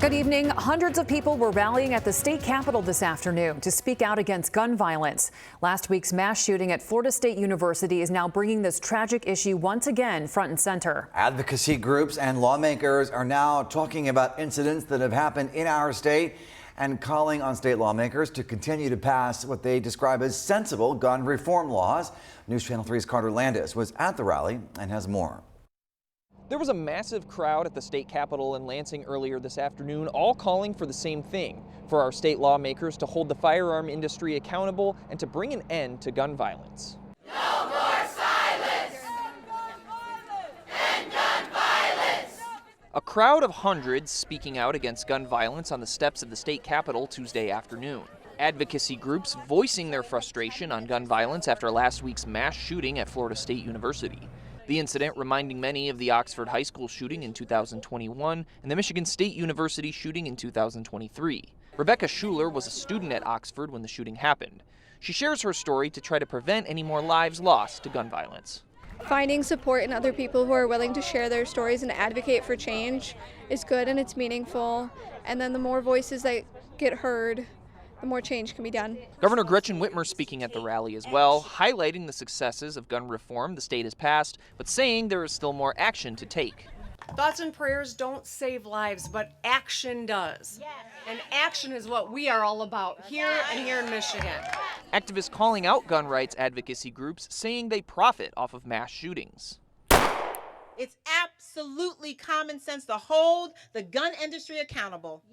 Good evening. Hundreds of people were rallying at the state capitol this afternoon to speak out against gun violence. Last week's mass shooting at Florida State University is now bringing this tragic issue once again front and center. Advocacy groups and lawmakers are now talking about incidents that have happened in our state and calling on state lawmakers to continue to pass what they describe as sensible gun reform laws. News Channel 3's Carter Landis was at the rally and has more. There was a massive crowd at the state capitol in Lansing earlier this afternoon, all calling for the same thing, for our state lawmakers to hold the firearm industry accountable and to bring an end to gun violence. No more silence! End gun violence! A crowd of hundreds speaking out against gun violence on the steps of the state capitol Tuesday afternoon. Advocacy groups voicing their frustration on gun violence after last week's mass shooting at Florida State University. The incident reminding many of the Oxford High School shooting in 2021 and the Michigan State University shooting in 2023. Rebecca Schuler was a student at Oxford when the shooting happened. She shares her story to try to prevent any more lives lost to gun violence. Finding support in other people who are willing to share their stories and advocate for change is good and it's meaningful. And then the more voices that get heard, the more change can be done. Governor Gretchen Whitmer speaking at the rally as well, highlighting the successes of gun reform the state has passed, but saying there is still more action to take. Thoughts and prayers don't save lives, but action does. And action is what we are all about here and here in Michigan. Activists calling out gun rights advocacy groups, saying they profit off of mass shootings. It's absolutely common sense to hold the gun industry accountable.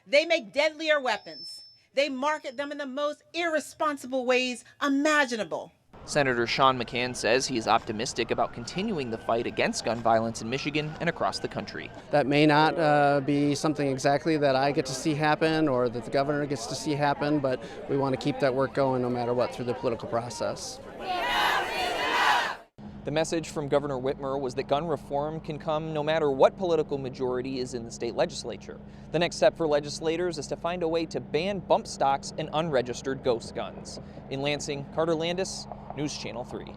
They make deadlier weapons. They market them in the most irresponsible ways imaginable. Senator Sean McCann says he is optimistic about continuing the fight against gun violence in Michigan and across the country. That may not be something exactly that I get to see happen or that the governor gets to see happen, but we want to keep that work going no matter what through the political process. The message from Governor Whitmer was that gun reform can come no matter what political majority is in the state legislature. The next step for legislators is to find a way to ban bump stocks and unregistered ghost guns. In Lansing, Carter Landis, News Channel 3.